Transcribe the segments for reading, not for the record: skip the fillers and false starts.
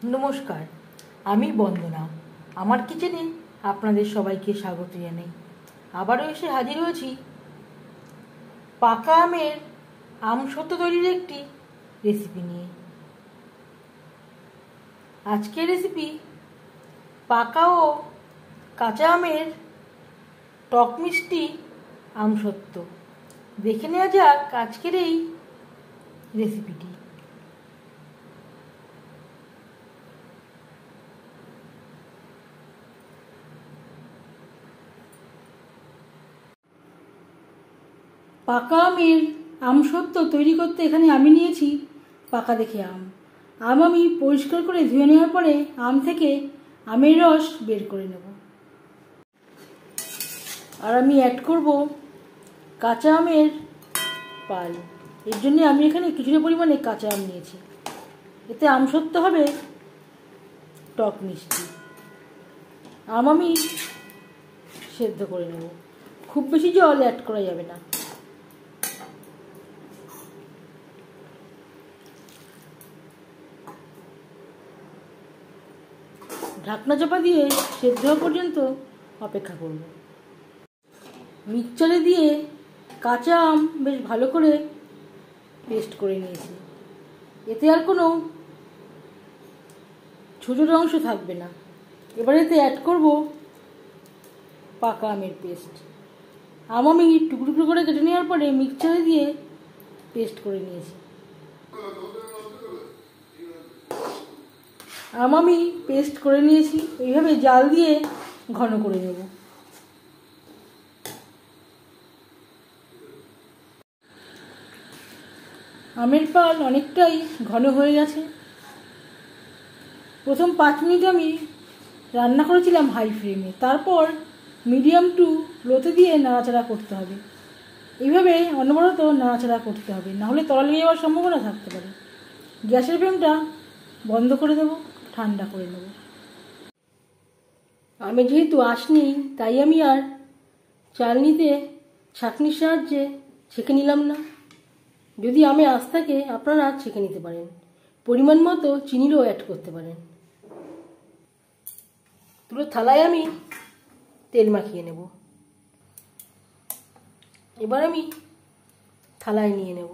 নমস্কার, আমি বন্দনা। আমার কিচেনে আপনাদের সবাইকে স্বাগত জানাই। আবারও এসে হাজির হয়েছি পাকা আমের আমসত্ত্ব তৈরির একটি রেসিপি নিয়ে। আজকের রেসিপি পাকা ও কাঁচা আমের টক মিষ্টি আমসত্ত্ব। দেখে নেওয়া যাক আজকের এই রেসিপিটি। পাকা আমের আমসত্ত্ব তৈরি করতে এখানে আমি নিয়েছি পাকা দেখে আম আমি পরিষ্কার করে ধুয়ে নেওয়ার পরে আম থেকে আমের রস বের করে নেব। আর আমি অ্যাড করব কাঁচা আমের পাল। এর জন্য আমি এখানে কিছুটা পরিমাণে কাঁচা আম নিয়েছি। এতে আমসত্ত্ব হবে টক মিষ্টি। আমি সেদ্ধ করে নেব। খুব বেশি জল অ্যাড করা যাবে না। ঢাকনা চাপা দিয়ে সেদ্ধ হওয়া পর্যন্ত অপেক্ষা করব। মিক্সচারে দিয়ে কাঁচা আম বেশ ভালো করে পেস্ট করে নিয়েছি। এতে আর কোনো ছোট ছোট অংশ থাকবে না। এবার এতে অ্যাড করব পাকা আমের পেস্ট। আমি টুকরো টুকরো করে কেটে নেওয়ার পরে মিক্সচারে দিয়ে পেস্ট করে নিয়েছি। আমি পেস্ট করে নিয়েছি। এইভাবে জাল দিয়ে ঘন করে নেব। আমের পাল অনেকটাই ঘন হয়ে গেছে। প্রথম 5 মিনিট আমি রান্না করেছিলাম হাই ফ্লেমে, তারপর মিডিয়াম টু লোতে দিয়ে নাড়াচাড়া করতে হবে। এইভাবে অনবরত নাড়াচাড়া করতে হবে, নাহলে তলা লেগে যাওয়ার সম্ভাবনা থাকতে পারে। গ্যাসের ফ্লেমটা বন্ধ করে দেব, ঠান্ডা করে নেব। আমি যেহেতু আঁশ নেই, তাই আমি আর চালনিতে ছাঁকনির সাহায্যে ছেঁকে নিলাম না। যদি আমে আঁশ থাকে আপনারা ছেঁকে নিতে পারেন। পরিমাণ মতো চিনিরও অ্যাড করতে পারেন। পুরো থালায় আমি তেল মাখিয়ে নেব। এবার আমি থালায় নিয়ে নেব।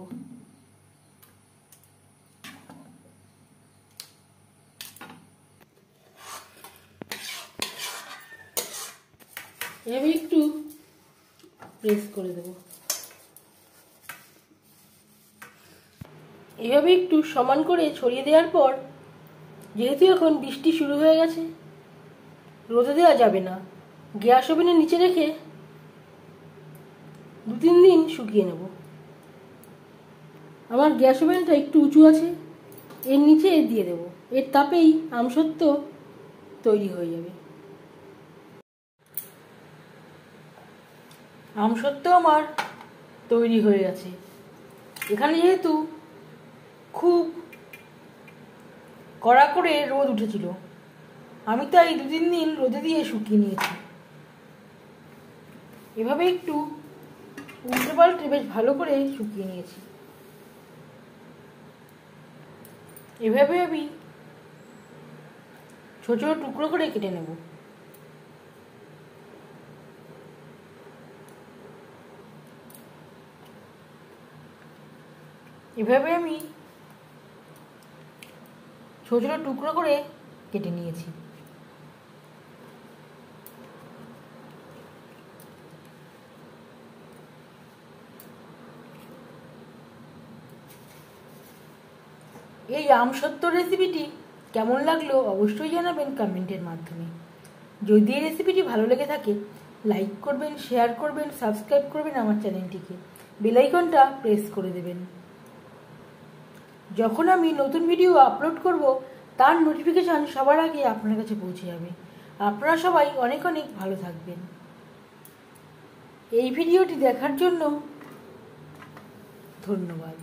এভাবে একটু প্রেস করে দেব। এভাবে একটু সমান করে ছড়িয়ে দেওয়ার পর, যেহেতু এখন বৃষ্টি শুরু হয়ে গেছে, রোদে দেওয়া যাবে না। গ্যাস ওভেনের নিচে রেখে 2-3 দিন শুকিয়ে নেব। আমার গ্যাস ওভেনটা একটু উঁচু আছে, এর নিচে দিয়ে দেব। এর তাপেই আমসত্ত্ব তৈরি হয়ে যাবে। আমসত্ত্ব আমার তৈরি হয়ে গেছে। এখানে যেহেতু খুব কড়া করে রোদ উঠেছিল, আমি তাই 2-3 দিন রোদে দিয়ে শুকিয়ে নিয়েছি। এভাবে একটু উল্টে পাল্টে বেশ ভালো করে শুকিয়ে নিয়েছি। এভাবে আমি ছোট ছোট টুকরো করে কেটে নেব। এভাবে আমি ছোট ছোট টুকরো করে কেটে নিয়েছি। এই আমসত্ত্ব রেসিপিটি কেমন লাগলো অবশ্যই জানাবেন কমেন্টের মাধ্যমে। যদি এই রেসিপিটি ভালো লেগে থাকে, লাইক করবেন, শেয়ার করবেন, সাবস্ক্রাইব করবেন আমার চ্যানেলটিকে। বেল আইকনটা প্রেস করে দেবেন। যখন আমি নতুন ভিডিও আপলোড করব, তার নোটিফিকেশান সবার আগে আপনার কাছে পৌঁছে যাবে। আপনারা সবাই অনেক অনেক ভালো থাকবেন। এই ভিডিওটি দেখার জন্য ধন্যবাদ।